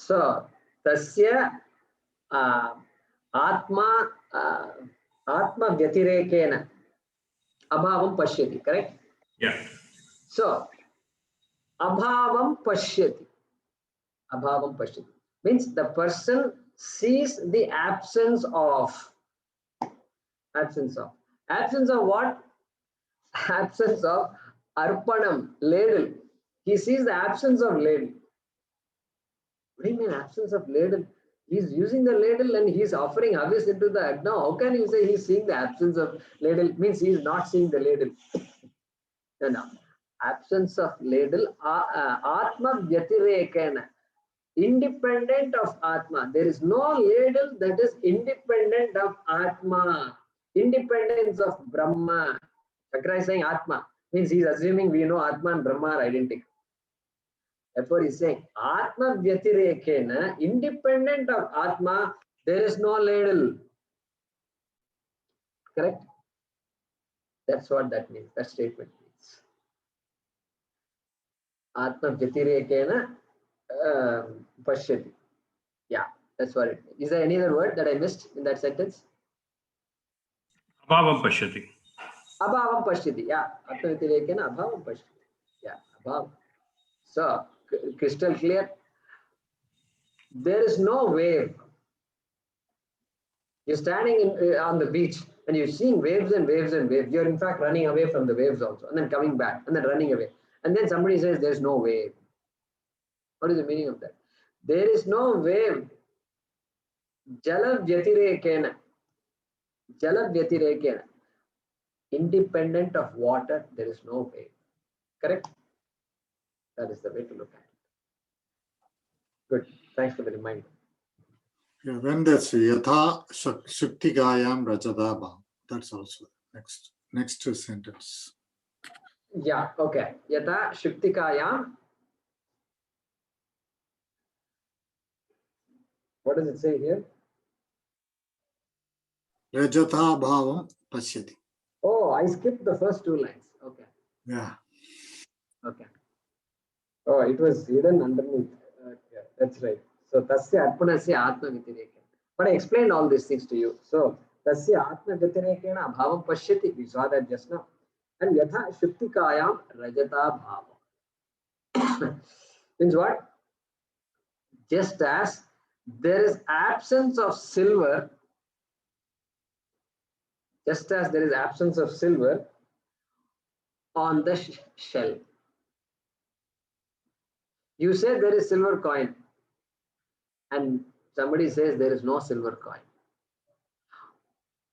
So, tasya atma atma vyatirekena abhavam pashyati, correct? Yeah. So, abhavam pashyati. Abhavam pashyati means the person sees the absence of what? Absence of arpanam, ladle. He sees the absence of ladle. What do you mean absence of ladle? He's using the ladle and he's offering avis into the agna. How can you say he's seeing the absence of ladle? It means he's not seeing the ladle. No. Absence of ladle. Atma vyatirekena. Independent of Atma. There is no ladle that is independent of Atma. Independence of Brahma. Shankara is saying Atma. Means he is assuming we know Atma and Brahma are identical. Therefore he is saying Atma Vyatirekena, independent of Atma, there is no ladle. Correct? That's what that means. That statement means. Atma Vyatirekena Pashyati. Yeah, that's what it means. Is there any other word that I missed in that sentence? Abhavam pashyati. Abhavam pashyati. Yeah. Atma Vyatirekena abhavam pashyati. Yeah, abhavam. So, crystal clear. There is no wave. You're standing on the beach and you're seeing waves and waves and waves. You're in fact running away from the waves also and then coming back and then running away. And then somebody says there's no wave. What is the meaning of that? There is no wave. Jala vyatirekena. Jala vyatirekena. Independent of water, there is no wave. Correct? That is the way to look at it. Good. Thanks for the reminder. Yeah, then that's Yatha Shuktikayam Rajata Bhav. That's also next sentence. Yeah, okay. Yatha Shuktikayam. What does it say here? Rajata Bhavam Pashyati. Oh, I skipped the first two lines. Okay. Yeah. Okay. Oh, it was hidden underneath. Okay, that's right. So, tasya arpanasya atma vyatirekena. But I explained all these things to you. So, tasya atma vyatirekena abhavam pashyati. We saw that just now. And yatha shuktikayam rajata bhava. Means what? Just as there is absence of silver, on the shell. You say there is silver coin and somebody says there is no silver coin.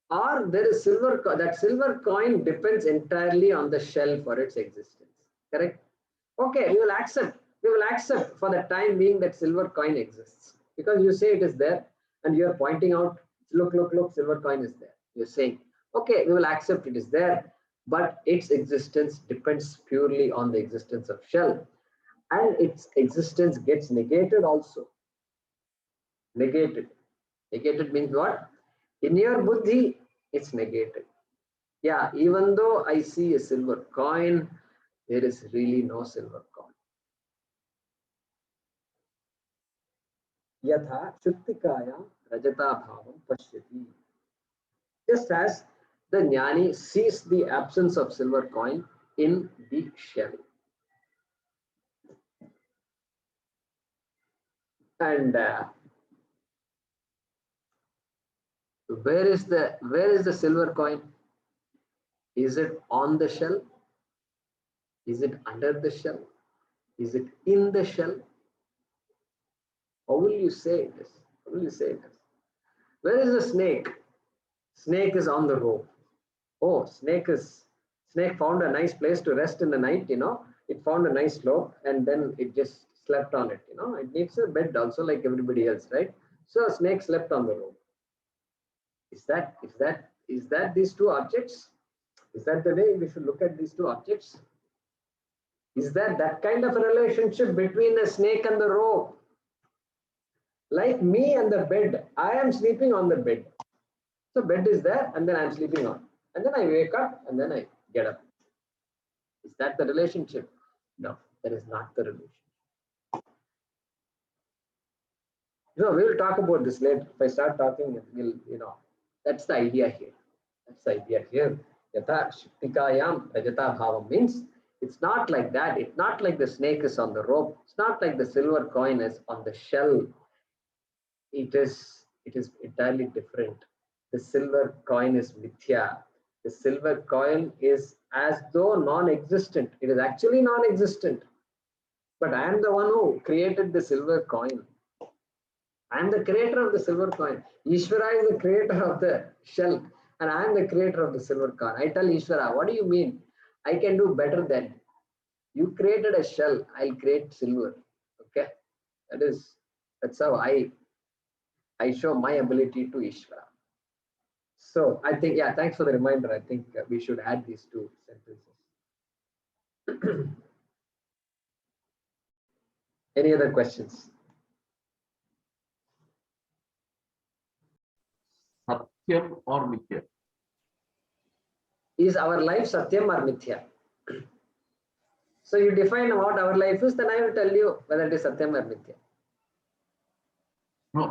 Or there is silver coin. That silver coin depends entirely on the shell for its existence. Correct? Okay, we will accept. We will accept for the time being that silver coin exists. Because you say it is there and you are pointing out, look, silver coin is there. You're saying, okay, we will accept it is there, but its existence depends purely on the existence of shell. And its existence gets negated also. Negated. Negated means what? In your buddhi, it's negated. Yeah, even though I see a silver coin, there is really no silver coin. Yatha shuktikaya rajata bhavam pashyati. Just as the jnani sees the absence of silver coin in the shell. And where is the silver coin? Is it on the shell? Is it under the shell? Is it in the shell? How will you say this? How will you say this? Where is the snake? Snake is on the rope. Oh, snake found a nice place to rest in the night, It found a nice slope and then it just slept on it, It needs a bed also like everybody else, right? So a snake slept on the rope. Is that these two objects? Is that the way we should look at these two objects? Is there that kind of a relationship between the snake and the rope? Like me and the bed, I am sleeping on the bed. So bed is there and then I am sleeping on. And then I wake up and then I get up. Is that the relationship? No, that is not the relationship. No, we will talk about this later. If I start talking, we'll, that's the idea here. That's the idea here. Yatha Shaktikayam Rajata Bhavam means it's not like that. It's not like the snake is on the rope. It's not like the silver coin is on the shell. It is entirely different. The silver coin is mithya. The silver coin is as though non-existent. It is actually non-existent. But I am the one who created the silver coin. I am the creator of the silver coin. Ishvara is the creator of the shell, and I am the creator of the silver coin. I tell Ishvara, what do you mean? I can do better than you created a shell. I'll create silver. Okay, that's how I show my ability to Ishvara. So I think, yeah, thanks for the reminder. I think we should add these two sentences. Any other questions? Satyam or Mithya? Is our life Satyam or Mithya? So you define what our life is, then I will tell you whether it is Satyam or Mithya. No,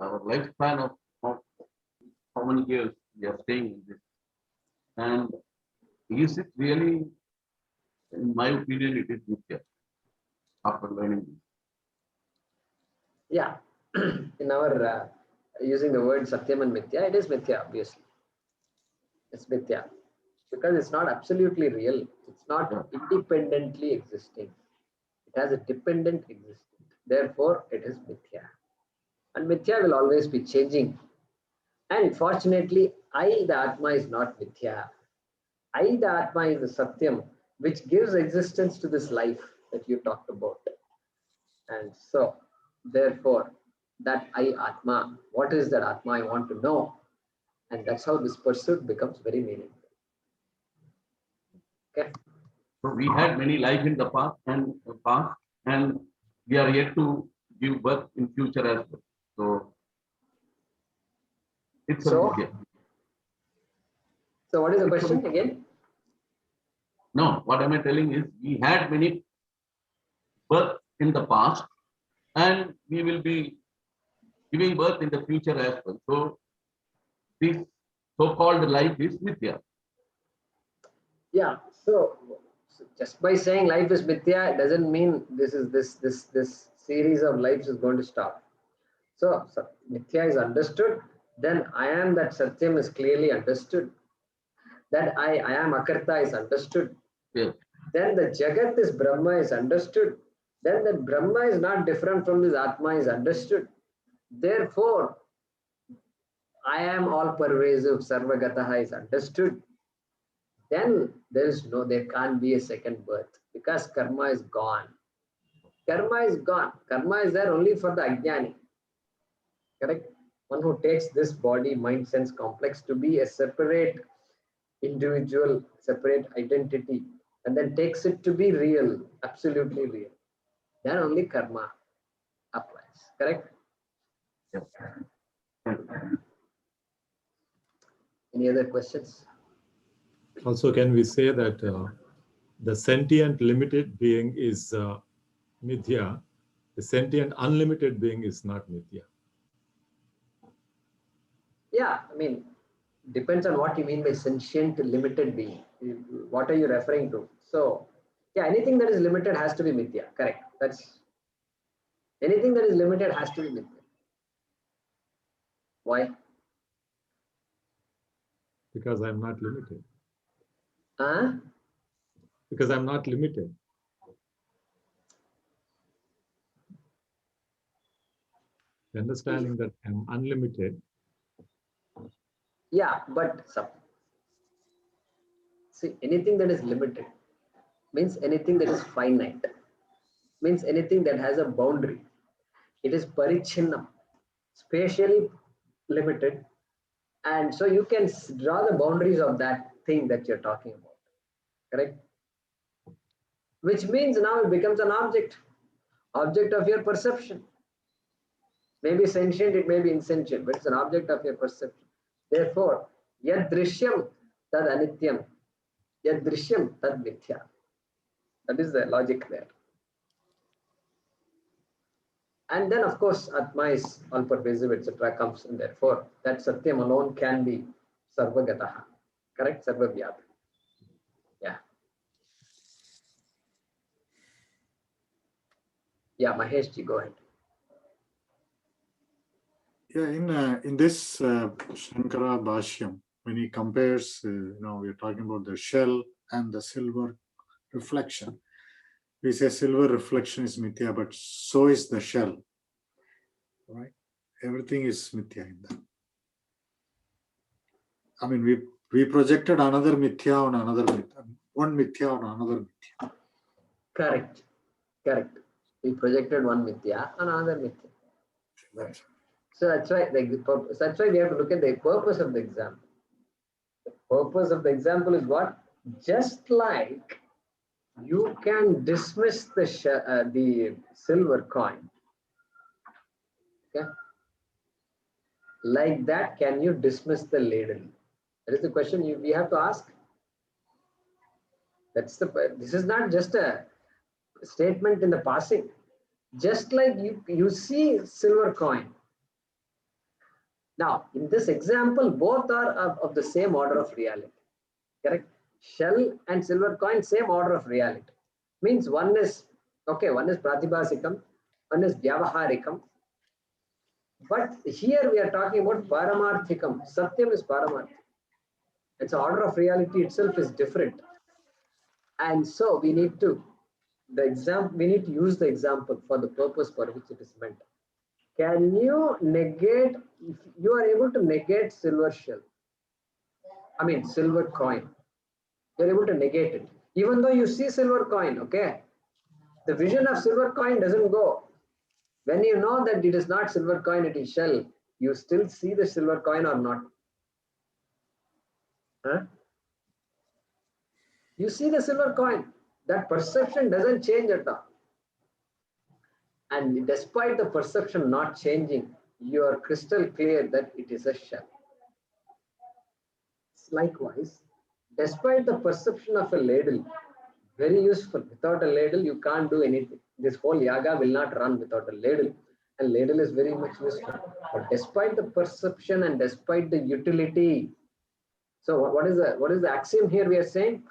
our lifespan of how many years we are staying in this. And is it really, in my opinion, it is Mithya after learning this. Yeah, in our using the word Satyam and Mithya, it is Mithya, obviously. It's Mithya because it's not absolutely real. It's not independently existing. It has a dependent existence. Therefore, it is Mithya. And Mithya will always be changing. And fortunately, I, the Atma, is not Mithya. I, the Atma, is the Satyam, which gives existence to this life that you talked about. And so, therefore, that I, Atma, what is that Atma I want to know? And that's how this pursuit becomes very meaningful. Okay. So we had many life in the past, and we are yet to give birth in future as well. So it's a Mithya. So what is the question again? No, what am I telling is we had many birth in the past, and we will be giving birth in the future as well. So this so-called life is Mithya. Yeah. So just by saying life is Mithya doesn't mean this series of lives is going to stop. So Mithya is understood, then I am that Satyam is clearly understood. That I am Akarta is understood. Yes. Then the Jagat is Brahma is understood. Then that Brahma is not different from this Atma is understood. Therefore, I am all pervasive, Sarvagataha is understood. Then there can't be a second birth because karma is gone. Karma is gone. Karma is there only for the Ajnani. Correct? One who takes this body, mind, sense complex to be a separate individual, separate identity, and then takes it to be real, absolutely real. Then only karma applies. Correct? Yes. Any other questions? Also, can we say that the sentient limited being is Mithya, the sentient unlimited being is not Mithya? Yeah, I mean, depends on what you mean by sentient limited being. What are you referring to? So, yeah, anything that is limited has to be Mithya. Correct. That's anything that is limited has to be Mithya. Why? Because I'm not limited. Huh? Because I'm not limited. The understanding that I'm unlimited. Yeah, but see, anything that is limited means anything that is finite, means anything that has a boundary. It is parichinnam, spatially limited, and so you can draw the boundaries of that thing that you're talking about. Correct? Which means now it becomes an object of your perception. Maybe sentient, it may be insentient, but it's an object of your perception. Therefore, yad drishyam tad anityam, yad drishyam tad mithya. That is the logic there. And then, of course, Atma is all pervasive, etc. comes in. Therefore, that Satyam alone can be Sarvagataha. Correct? Sarvavyat. Yeah. Yeah, Mahesh ji, go ahead. Yeah, in this Shankara Bhaashyam, when he compares, we're talking about the shell and the silver reflection. We say silver reflection is mithya, but so is the shell, right? Everything is mithya in that. I mean, we projected another mithya on another mithya, one mithya on another mithya. Correct. Correct. We projected one mithya and another mithya. Right. So that's why, that's why we have to look at the purpose of the example. The purpose of the example is what? Just like you can dismiss the silver coin. Okay. Like that, can you dismiss the ladle? That is the question we have to ask. This is not just a statement in the passing. Just like you see silver coin. Now, in this example, both are of the same order of reality. Correct? Shell and silver coin, same order of reality. Means one is pratibhasikam, one is vyavaharikam. But here we are talking about paramarthikam. Satyam is paramarthikam. Its order of reality itself is different. And so we need to use the example for the purpose for which it is meant. Can you negate, if you are able to negate silver coin, you're able to negate it. Even though you see silver coin, okay, the vision of silver coin doesn't go. When you know that it is not silver coin, it is shell, you still see the silver coin or not? Huh? You see the silver coin. That perception doesn't change at all. And despite the perception not changing, you are crystal clear that it is a shell. Likewise, despite the perception of a ladle, very useful. Without a ladle, you can't do anything. This whole yaga will not run without a ladle. And ladle is very much useful. But despite the perception and despite the utility, so what is the axiom here we are saying?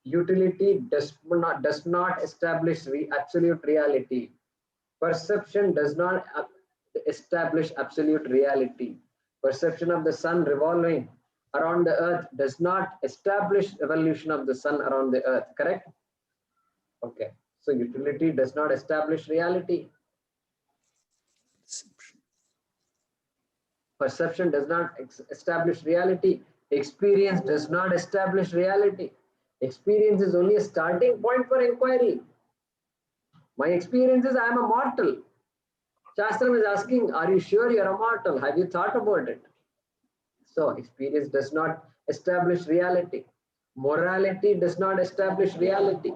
Utility does not establish absolute reality. Perception does not establish absolute reality. Perception of the sun revolving around the earth does not establish revolution of the sun around the earth. Correct? Okay. So utility does not establish reality. Perception does not establish reality. Experience does not establish reality. Experience is only a starting point for inquiry. My experience is I am a mortal. Shastram is asking, are you sure you are a mortal? Have you thought about it? So experience does not establish reality. Morality does not establish reality.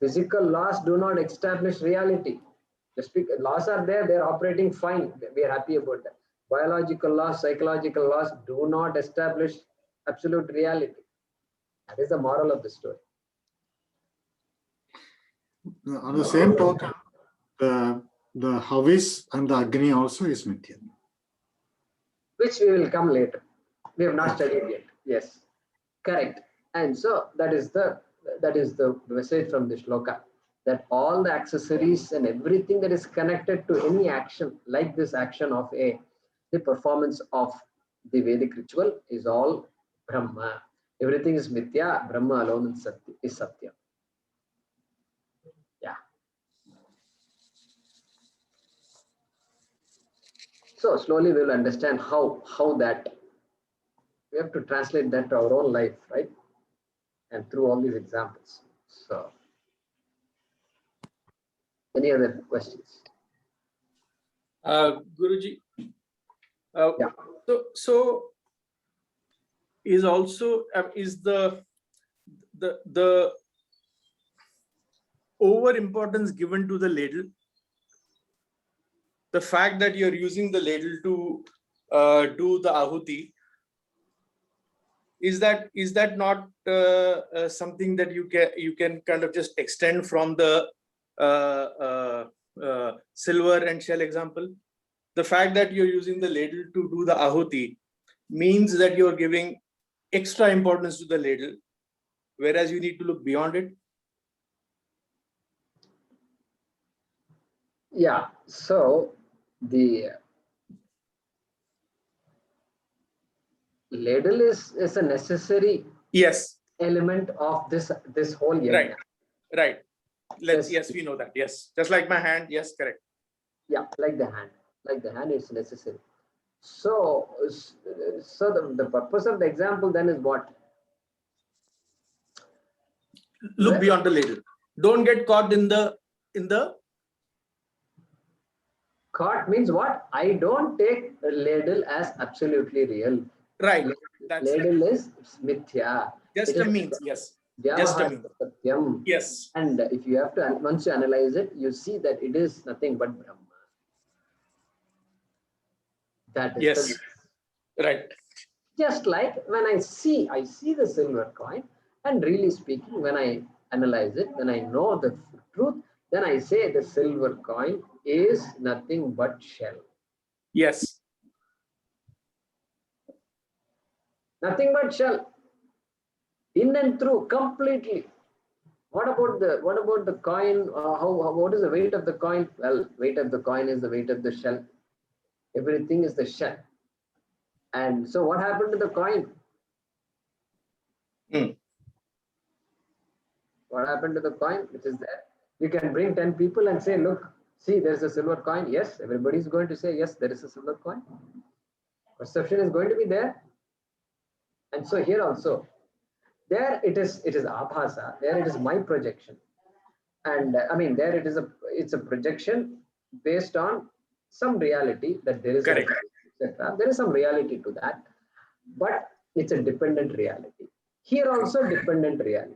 Physical laws do not establish reality. Just because laws are there, they are operating fine. We are happy about that. Biological laws, psychological laws do not establish absolute reality. That is the moral of the story. On the same token, the Havis and the Agni also is mithya. Which we will come later. We have not studied yet. Yes, correct. And so that is the message from the shloka, that all the accessories and everything that is connected to any action, like this action of the performance of the Vedic ritual, is all Brahma. Everything is mithya. Brahma alone is satya. Yeah. So slowly we will understand how that we have to translate that to our own life, right? And through all these examples. So, any other questions? Guruji, Yeah. so is also is the over importance given to the ladle, the fact that you're using the ladle to do the ahuti, is that not something that you can kind of just extend from the silver and shell example. The fact that you're using the ladle to do the ahuti means that you're giving extra importance to the ladle, whereas you need to look beyond it. Yeah, so the ladle is a necessary Yes, element of this whole yajna. right. Yes. Yes, we know that. Yes, just like my hand. Yes, correct. Yeah, like the hand is necessary. So the purpose of the example then is what? Look beyond the ladle. Don't get caught in the Caught means what? I don't take a ladle as absolutely real. right. That's Ladle is mithya. just It a is means. Yes, just a means. vyavaharika satyam. Yes, And if you have to, once you analyze it, you see that it is nothing but Brahma. That is yes, right. just like when I see the silver coin, and really speaking, when I analyze it, when I know the truth, then I say the silver coin is nothing but shell. Yes, Nothing but shell. In and through, completely. What about the coin? What is the weight of the coin? Well, weight of the coin is the weight of the shell. Everything is the shell. And so what happened to the coin? What happened to the coin which is there? You can bring 10 people and say, look, see, there's a silver coin. Yes, everybody is going to say, yes, there is a silver coin. Perception is going to be there. And so here also, there it is abhasa, there it is my projection. And I mean, there it's a projection based on some reality that there is correct. etc. There is some reality to that, but it's a dependent reality. Here also dependent reality.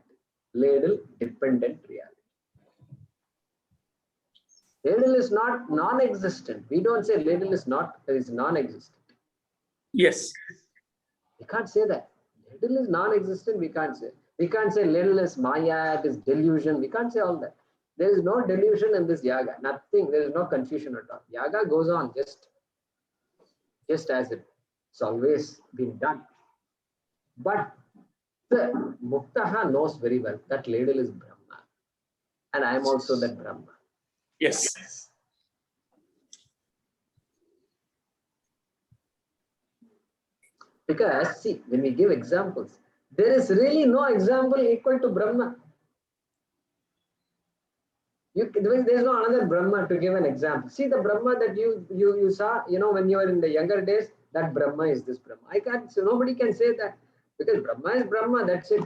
Ladle, dependent reality. Ladle is not non-existent. We don't say ladle is non-existent. Yes, We can't say that. Ladle is non-existent. We can't say. We can't say ladle is maya, it is delusion. We can't say all that. There is no delusion in this yaga. Nothing. There is no confusion at all. Yaga goes on just as it's always been done. But the Muktaha knows very well that ladle is Brahma. And I am also that Brahma. yes, Because see, when we give examples, there is really no example equal to Brahma. There is no another Brahma to give an example. See the Brahma that you saw, when you were in the younger days, that Brahma is this Brahma. I can't, so nobody can say that because Brahma is Brahma, that's it.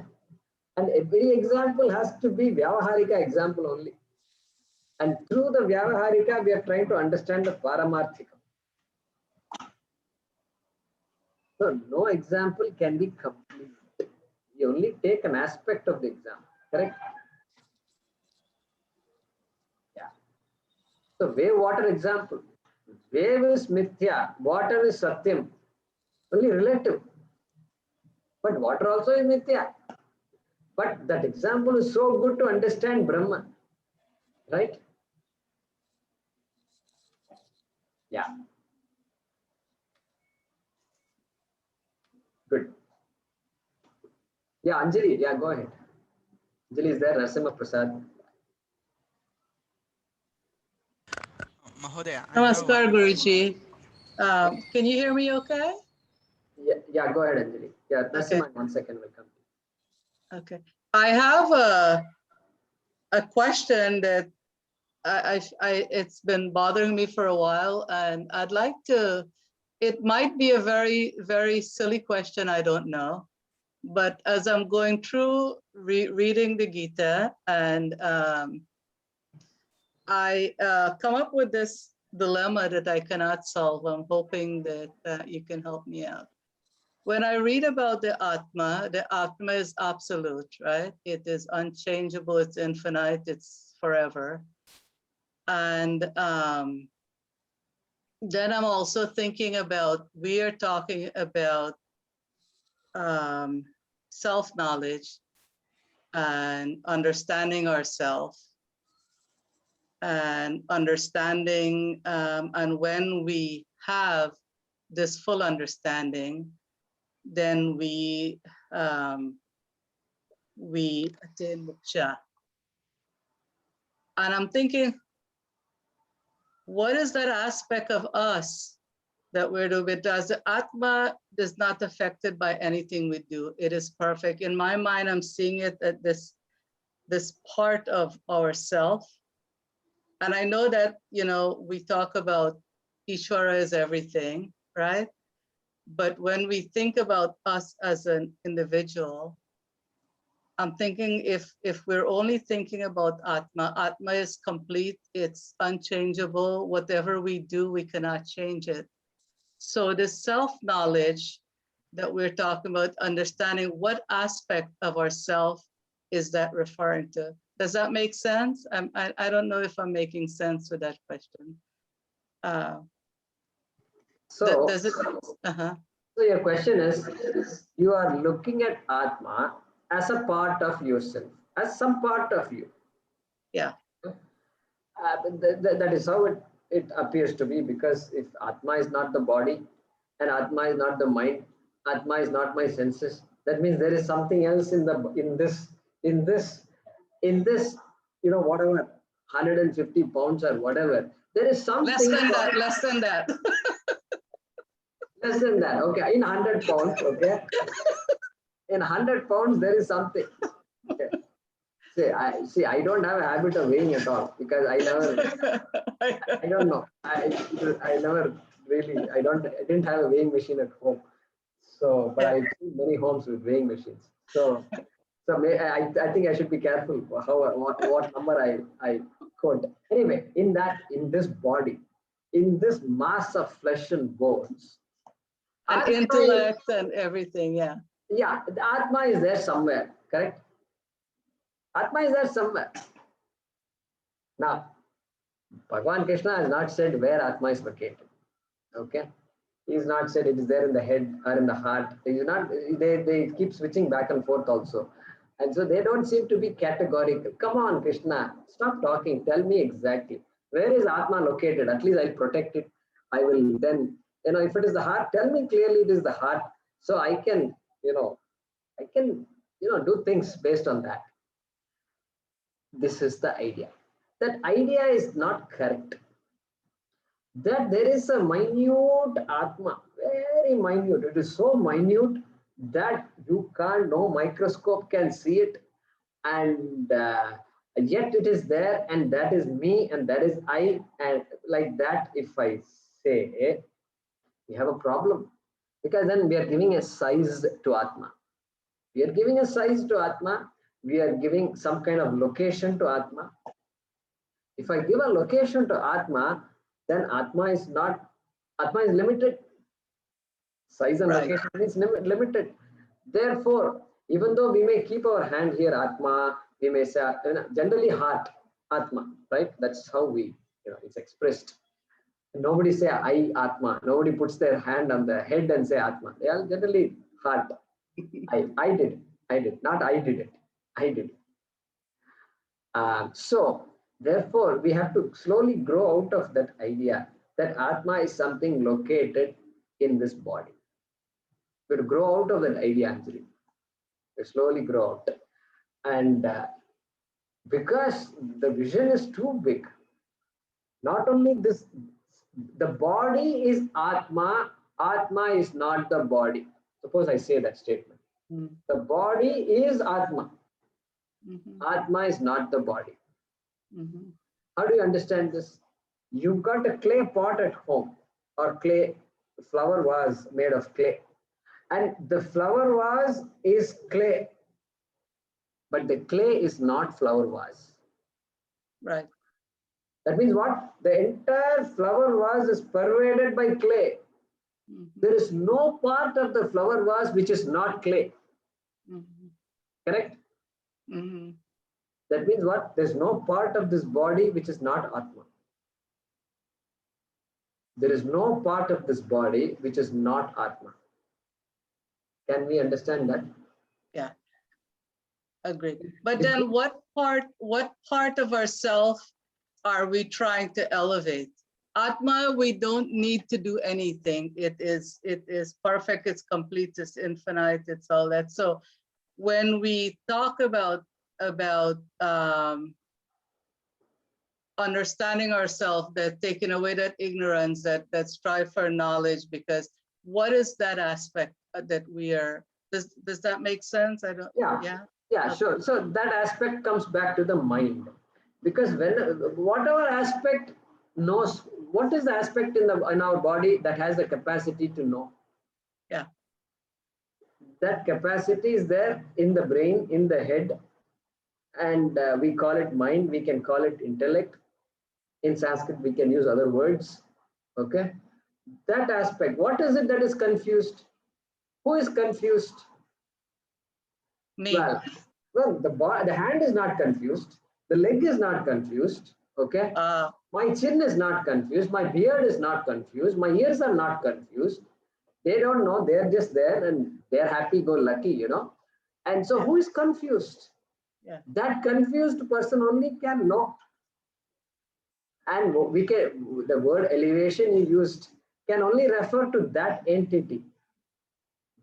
And every example has to be Vyavaharika example only. And through the Vyavaharika, we are trying to understand the Paramarthika. So no example can be complete. You only take an aspect of the example, correct? Yeah. So wave water example. Wave is mithya, water is satyam. Only relative. But water also is mithya. But that example is so good to understand Brahma. Right? Yeah. Good. Yeah, Anjali, yeah, go ahead. Anjali is there, Narasimha Prasad. Mahodaya, Namaskar, Guruji. Can you hear me okay? Yeah, go ahead, Anjali. Yeah, Narasimha, Okay. 1 second, will come. Okay. I have a question that it's been bothering me for a while, and I'd like to, it might be a very, very silly question, I don't know. But as I'm going through reading the Gita, and I come up with this dilemma that I cannot solve. I'm hoping that you can help me out. When I read about the Atma is absolute, right? It is unchangeable, it's infinite, it's forever. And then I'm also thinking about, we are talking about self-knowledge and understanding ourselves. and understanding. And when we have this full understanding, then we attain moksha. And I'm thinking, what is that aspect of us that we're doing? Because the Atma is not affected by anything we do. It is perfect. In my mind, I'm seeing it at this part of ourself. And I know that, you know, we talk about Ishvara is everything, right? But when we think about us as an individual, I'm thinking if we're only thinking about Atma, Atma is complete, it's unchangeable. Whatever we do, we cannot change it. So this self-knowledge that we're talking about, understanding what aspect of ourself is that referring to? Does that make sense? I don't know if I'm making sense with that question. So, Does it? so your question is, you are looking at Atma as a part of yourself, as some part of you. Yeah. That is how it appears to be, because if Atma is not the body and Atma is not the mind, Atma is not my senses, that means there is something else in this, you know, whatever, 150 pounds or whatever. There is something Less than that, less than that. less than that. Okay, in 100 pounds, okay. In 100 pounds, there is something. Okay. See, I don't have a habit of weighing at all, because I don't know. I never really, I didn't have a weighing machine at home. So, but I've seen many homes with weighing machines. So I think I should be careful what number I quote. Anyway, in this body, in this mass of flesh and bones, And Atma intellect and everything, yeah. Yeah, the Atma is there somewhere, correct? Atma is there somewhere. Now, Bhagavan Krishna has not said where Atma is located. Okay? He has not said it is there in the head or in the heart. He is not, they keep switching back and forth also. And so they don't seem to be categorical. Come on, Krishna, stop talking. Tell me exactly. Where is Atma located? At least I'll protect it. I will then, if it is the heart, tell me clearly it is the heart. So I can, do things based on that. This is the idea. That idea is not correct. That there is a minute Atma, very minute. It is so minute that you can't, no microscope can see it. And yet it is there, and that is me, and that is I. And like that, if I say, we have a problem. Because then we are giving a size to Atma. We are giving a size to Atma. We are giving some kind of location to Atma. If I give a location to Atma, then Atma is limited. Size and location is limited. Therefore, even though we may keep our hand here, Atma, we may say, generally heart, Atma, right? That's how it's expressed. Nobody say I, Atma. Nobody puts their hand on the head and say Atma. They are generally heart. I did. Not I did it. I did. So, therefore, we have to slowly grow out of that idea that Atma is something located in this body. We have to grow out of that idea, Anjali. We slowly grow out. And because the vision is too big, not only this, the body is Atma, Atma is not the body. Suppose I say that statement. The body is Atma. Atma is not the body. How do you understand this? You've got a clay pot at home, or clay flower vase made of clay. And the flower vase is clay, but the clay is not flower vase. Right. That means what? The entire flower vase is pervaded by clay. There is no part of the flower vase which is not clay. Correct? That means what? There's no part of this body which is not Atma. There is no part of this body which is not Atma. Can we understand that? Yeah. Agreed. But then what part of ourself are we trying to elevate? Atma, we don't need to do anything. It is perfect, it's complete, it's infinite, it's all that. So when we talk about understanding ourselves, that taking away that ignorance, that strive for knowledge, because what is that aspect that we are, does that make sense? I don't, Yeah, okay. sure. So that aspect comes back to the mind, because when whatever aspect knows, what is the aspect in our body that has the capacity to know? Yeah. That capacity is there in the brain, in the head, and we call it mind, we can call it intellect. In Sanskrit, we can use other words. Okay. That aspect, what is it that is confused? Who is confused? Me. Well, the hand is not confused. The leg is not confused. Okay. My chin is not confused. My beard is not confused. My ears are not confused. They don't know. They're just there and they're happy-go-lucky, you know. And so, who is confused? Yeah. That confused person only can know. And we can, the word elevation you used can only refer to that entity.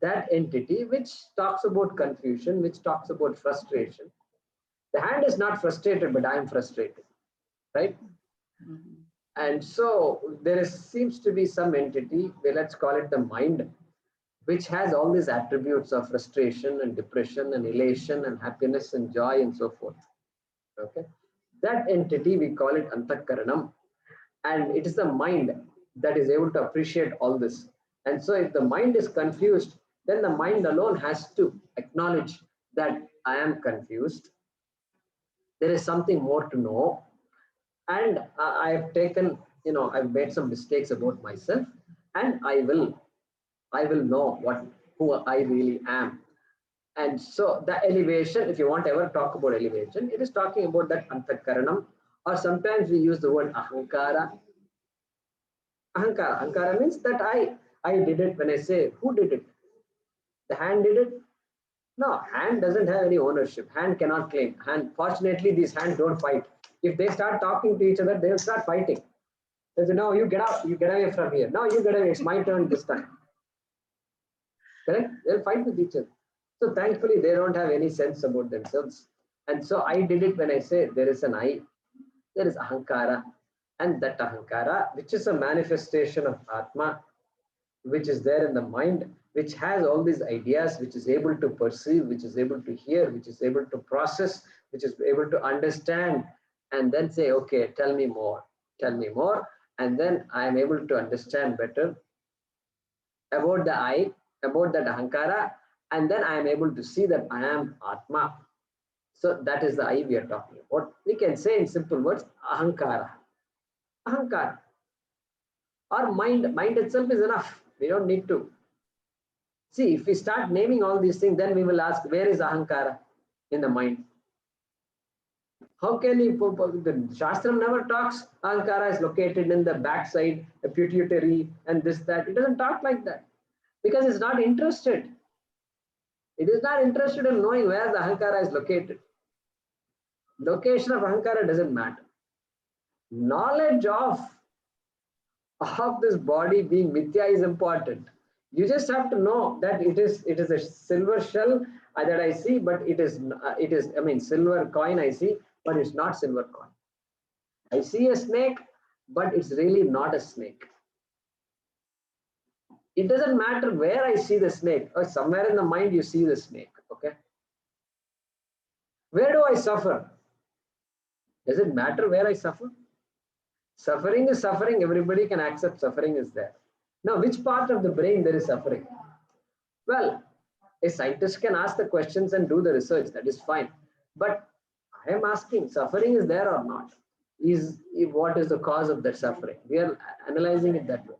That entity which talks about confusion, which talks about frustration. The hand is not frustrated, but I am frustrated, right? Mm-hmm. And so seems to be some entity, let's call it the mind, which has all these attributes of frustration and depression and elation and happiness and joy and so forth. Okay, that entity we call it antakaranam, and it is the mind that is able to appreciate all this. And so if the mind is confused, then the mind alone has to acknowledge that I am confused. There is something more to know, and I've taken, I've made some mistakes about myself, and I will know who I really am. And so the elevation, if you want to ever talk about elevation, it is talking about that antakaranam, or sometimes we use the word ahankara. Ahankara means that I did it. When I say who did it, the hand did it. No, hand doesn't have any ownership. Hand cannot claim. Hand, fortunately, these hands don't fight. If they start talking to each other, they'll start fighting. They say, no, you get out, you get away from here. No, you get away. It's my turn this time. Correct? They'll fight with each other. So thankfully, they don't have any sense about themselves. And so I did it when I say there is an I, there is ahankara. And that ahankara, which is a manifestation of Atma, which is there in the mind, which has all these ideas, which is able to perceive, which is able to hear, which is able to process, which is able to understand, and then say, okay, tell me more. And then I am able to understand better about the I, about that ahankara, and then I am able to see that I am Atma. So that is the I we are talking about. We can say in simple words, ahankara. Ahankara. Or mind itself is enough. We don't need to. See, if we start naming all these things, then we will ask, where is ahankara in the mind? How can you, the Shastra never talks, ahankara is located in the backside, the pituitary, and this, that. It doesn't talk like that because it's not interested. It is not interested in knowing where the ahankara is located. Location of ahankara doesn't matter. Knowledge of this body being mithya is important. You just have to know that it is a silver shell that I see, but it is I mean silver coin I see, but it's not silver coin. I see a snake, but it's really not a snake. It doesn't matter where I see the snake, or somewhere in the mind you see the snake. Okay. Where do I suffer? Does it matter where I suffer? Suffering is suffering. Everybody can accept suffering is there. Now, which part of the brain there is suffering? Well, a scientist can ask the questions and do the research. That is fine. But I am asking, suffering is there or not? What is the cause of that suffering? We are analyzing it that way.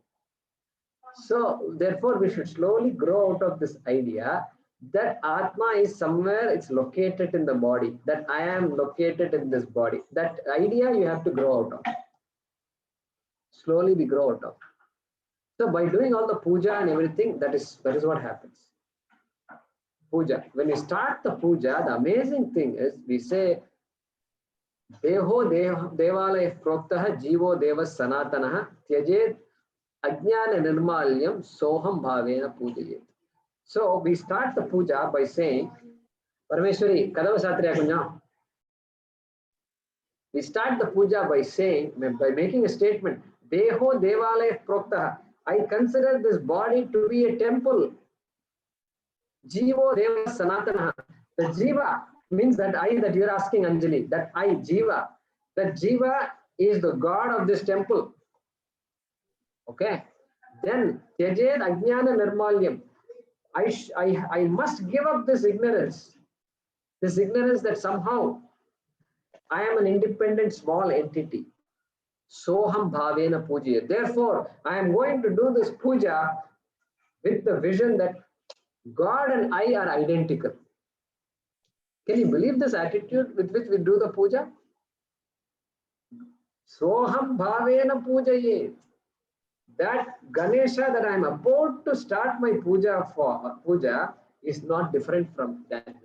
So, therefore, we should slowly grow out of this idea that Atma is somewhere, it's located in the body, that I am located in this body. That idea you have to grow out of. Slowly we grow out of. So by doing all the puja and everything, that is what happens. Puja. When we start the puja, the amazing thing is we say, Deho devalaya proktaha jivo devas sanatanaha tyajed ajnana nirmalyam soham bhavena pujayet. So we start the puja by saying, Parameshwari, Kadava Satriya Kunja. We start the puja by saying, by making a statement, Deho devalaya proktaha. I consider this body to be a temple. Jivo deva sanatana. The jiva means that I that you're asking, Anjali, that I, jiva. That jiva is the god of this temple. Okay. Then, Tyajed ajnana nirmalyam. I must give up this ignorance that somehow I am an independent small entity. Soham bhavena puja. Therefore, I am going to do this puja with the vision that God and I are identical. Can you believe this attitude with which we do the puja? Soham bhavena pujaye. That Ganesha that I am about to start my puja is not different from that.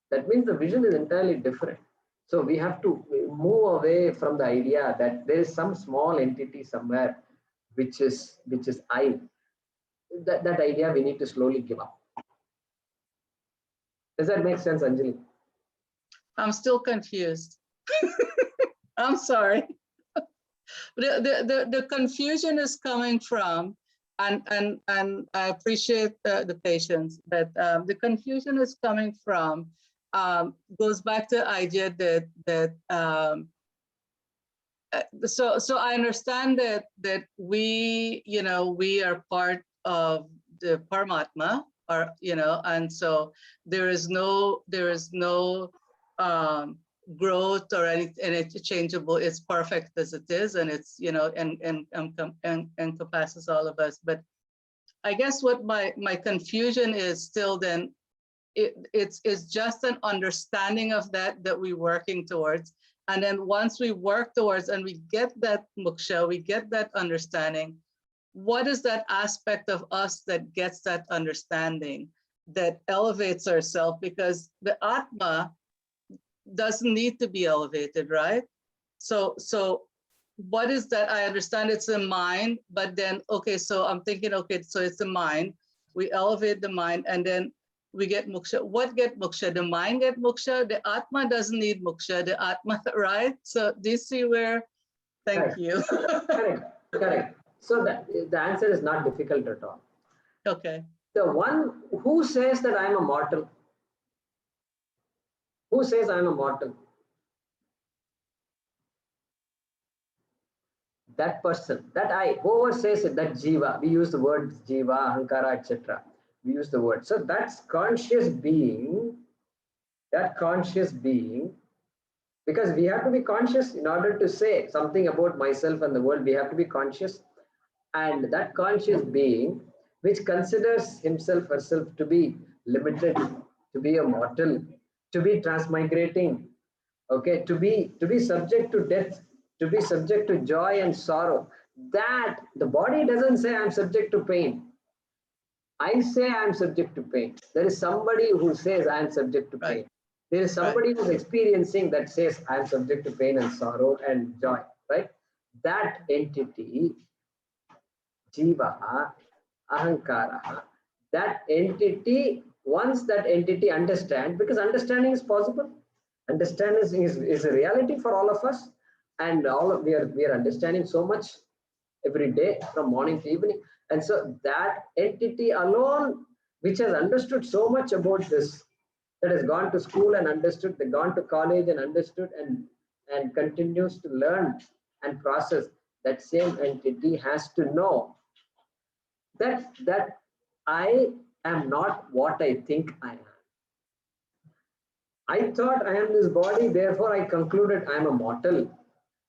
That means the vision is entirely different. So we have to move away from the idea that there is some small entity somewhere which is I. That idea we need to slowly give up. Does that make sense, Anjali? I'm still confused. I'm sorry. The confusion is coming from, and I appreciate the patience, but the confusion is coming from, goes back to the idea that so I understand that we, we are part of the Paramatma, or and so there is no growth or anything, and it's changeable. It's perfect as it is, and it's and encompasses all of us. But I guess what my confusion is still then, it's just an understanding of that we're working towards. And then once we work towards and we get that moksha, we get that understanding, what is that aspect of us that gets that understanding, that elevates ourselves? Because the Atma doesn't need to be elevated, right? So what is that? I understand it's the mind, but then, okay, so I'm thinking, okay, so it's the mind. We elevate the mind and then we get moksha. What get moksha? The mind get moksha. The Atma doesn't need moksha. The Atma, right? So do you see where? Thank you. Correct. So the answer is not difficult at all. Okay. The one who says that I am a mortal. Who says I am a mortal? That person, that I, whoever says it, that jiva, we use the word jiva, ahankara, etc. We use the word. So that's conscious being, because we have to be conscious in order to say something about myself and the world. We have to be conscious. And that conscious being, which considers himself, herself to be limited, to be a mortal, to be transmigrating, okay, to be subject to death, to be subject to joy and sorrow. That the body doesn't say I'm subject to pain. I say I'm subject to pain. There is somebody who says I'm subject to pain. Right. There is somebody who's experiencing that says I'm subject to pain and sorrow and joy, right? That entity, jiva, ahankara, that entity, once that entity understands, because understanding is possible, understanding is a reality for all of us, and we are understanding so much every day from morning to evening. And so that entity alone, which has understood so much about this, that has gone to school and understood, that gone to college and understood, and continues to learn and process, that same entity has to know that I am not what I think I am. I thought I am this body, therefore I concluded I am a mortal,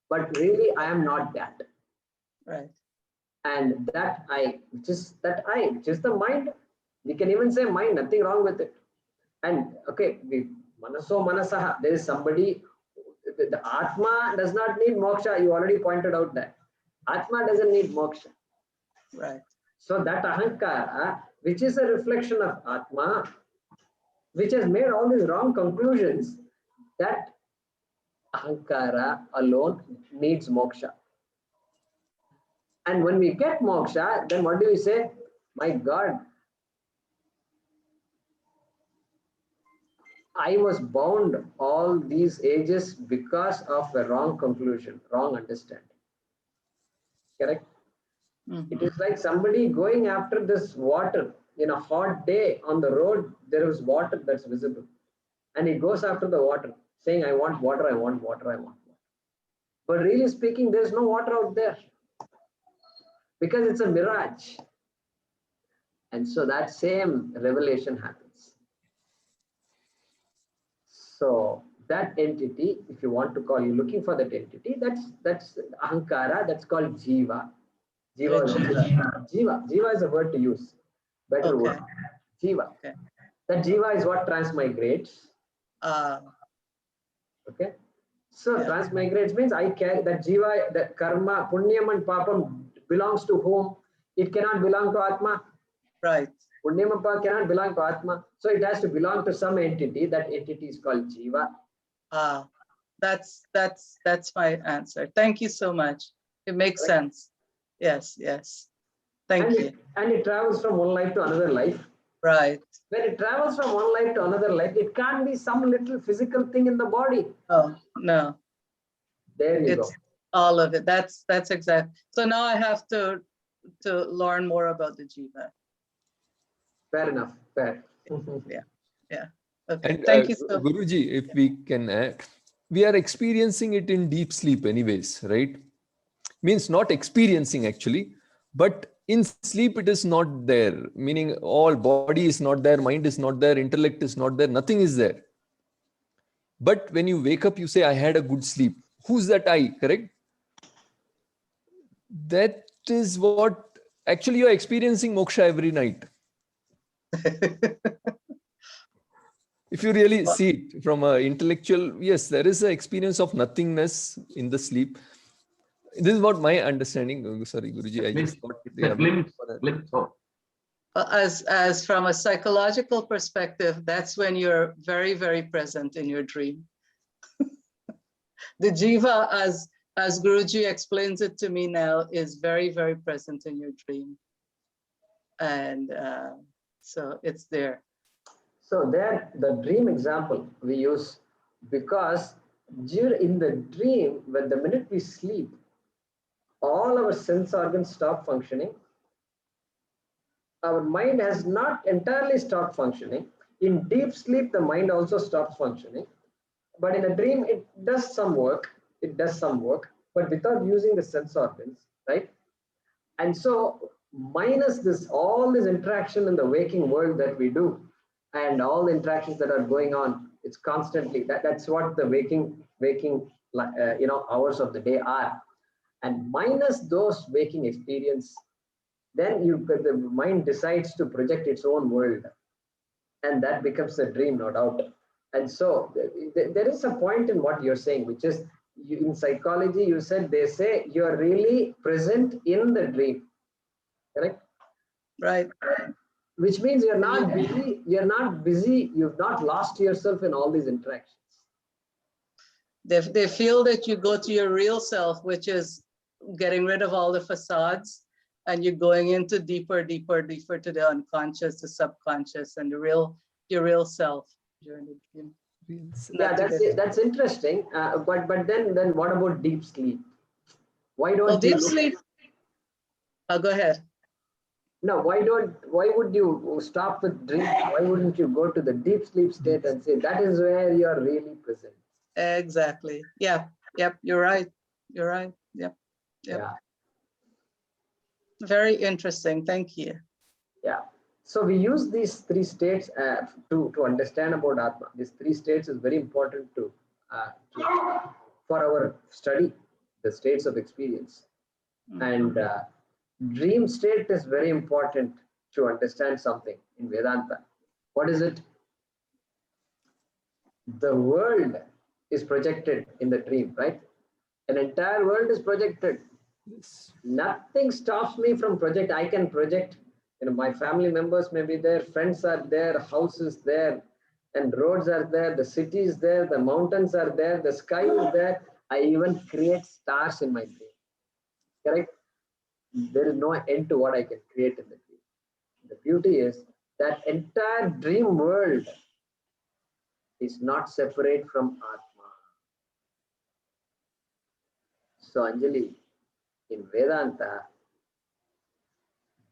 but really I am not that. Right. And that I, which is the mind. We can even say mind, nothing wrong with it. And okay, manaso manasaha, there is somebody, the Atma does not need moksha. You already pointed out that. Atma doesn't need moksha. Right. So that ahankara, which is a reflection of Atma, which has made all these wrong conclusions, that Ahankara alone needs moksha. And when we get moksha, then what do we say? My God, I was bound all these ages because of a wrong conclusion, wrong understanding. Correct? It is like somebody going after this water in a hot day on the road, there is water that's visible. And he goes after the water, saying, I want water, I want water, I want water. But really speaking, there's no water out there because it's a mirage. And so that same revelation happens. So that entity, if you want to call, you're looking for that entity, that's ahankara, that's called jiva. Jiva is a word to use. Better word. Jiva. Okay. That jiva is what transmigrates. Okay. So transmigrates means I carry that jiva, that karma, punyam and papam belongs to whom? It cannot belong to Atma. Right. Punyam and papam cannot belong to Atma. So it has to belong to some entity. That entity is called jiva. That's my answer. Thank you so much. It makes sense. Yes, yes. Thank you. And it travels from one life to another life. Right. When it travels from one life to another life, it can't be some little physical thing in the body. Oh, no. There you It's go. all of it. That's exact. So now I have to learn more about the jiva. Fair enough. Fair. Yeah. Okay. And Thank you so much. Guruji, if we can add, we are experiencing it in deep sleep anyways, right? Means not experiencing actually, but in sleep it is not there. Meaning all body is not there, mind is not there, intellect is not there, nothing is there. But when you wake up, you say, I had a good sleep. Who's that I, correct? That is what actually you're experiencing moksha every night. If you really see it from an intellectual, yes, there is an experience of nothingness in the sleep. This is what my understanding. Sorry, Guruji, I just thought. It's a glimpse of. As from a psychological perspective, that's when you're very, very present in your dream. The jiva, as Guruji explains it to me now, is very, very present in your dream. And so it's there. So there, the dream example we use, because in the dream, when the minute we sleep, all our sense organs stop functioning. Our mind has not entirely stopped functioning. In deep sleep, the mind also stops functioning. But in a dream, it does some work. It does some work, but without using the sense organs, right? And so minus this, all this interaction in the waking world that we do, and all the interactions that are going on, it's constantly, that's what the waking hours of the day are. And minus those waking experience, then the mind decides to project its own world, and that becomes a dream, no doubt. And so there is a point in what you're saying, which is in psychology, you said they say you're really present in the dream, correct? Right. Which means you're not busy, you've not lost yourself in all these interactions. They feel that you go to your real self, which is getting rid of all the facades, and you're going into deeper to the unconscious, the subconscious, and your real self during the dream. Yeah, that's interesting. But then what about deep sleep? Why don't deep sleep? Go ahead. No, why would you stop with dream? Why wouldn't you go to the deep sleep state and say that is where you are really present? Exactly. Yeah. Yep. You're right. Yep. Yeah. Very interesting. Thank you. Yeah. So we use these three states to understand about Atma. These three states is very important for our study, the states of experience. And dream state is very important to understand something in Vedanta. What is it? The world is projected in the dream, right? An entire world is projected. Yes. Nothing stops me from project. I can project, my family members may be there, friends are there, house is there, and roads are there, the city is there, the mountains are there, the sky is there. I even create stars in my dream. Correct? There is no end to what I can create in the dream. The beauty is that entire dream world is not separate from Atma. So Anjali, in Vedanta,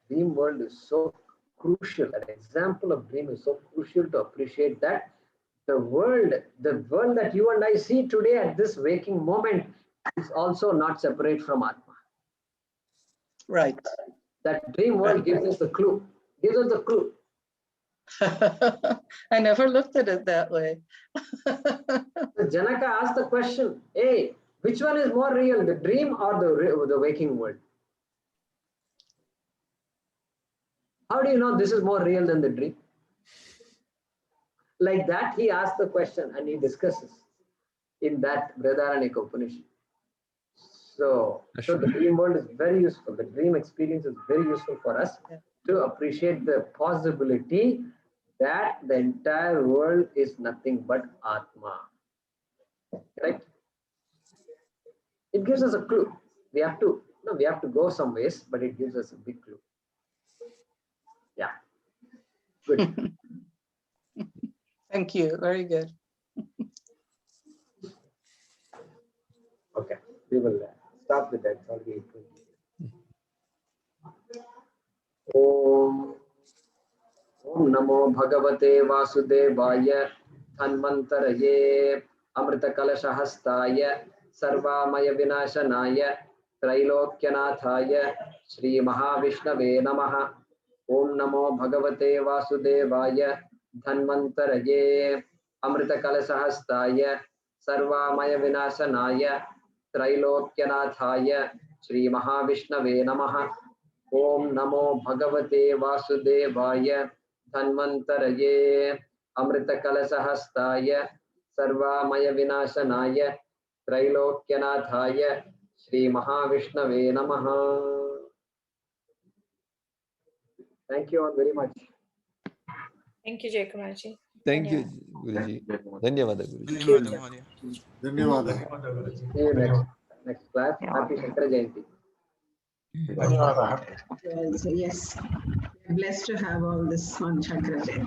dream world is so crucial. An example of dream is so crucial to appreciate that the world that you and I see today at this waking moment is also not separate from Atma. Right. That dream world gives us the clue. Gives us the clue. I never looked at it that way. So Janaka asked the question, hey, which one is more real, the dream or the waking world? How do you know this is more real than the dream? Like that, he asked the question and he discusses in that Brihadaranyaka Upanishad. So the dream world is very useful. The dream experience is very useful for us to appreciate the possibility that the entire world is nothing but Atma. Right? It gives us a clue. We have to go some ways, but it gives us a big clue. Yeah. Good. Thank you. Very good. Okay. We will stop with that. Om Namo Bhagavate Vasudevaya Dhanvantaraye Amritakalashahastaya Sarvamaya Vinashanaya Trailokyanataya Shri Mahavishnave Namaha. Om Namo Bhagavate Vasudevaya Dhanvantaraye Amritakalashahastaya Sarvamaya Vinashanaya Trailokyanataya Shri Mahavishnave Namaha. Om Namo Bhagavate Vasudevaya Dhanvantaraye Amritakalashahastaya Sarvamaya Vinashanaya Trailokyanataya Shri Mahavishnave Namaha. Thank you all very much. Thank you, Jaykumarji. Thank you, Guruji. Dhanyavada, Guruji. Dhanyawada. See you next class. Happy Shankara Jayanti. Yes, we're blessed to have all this on Shankaracharya.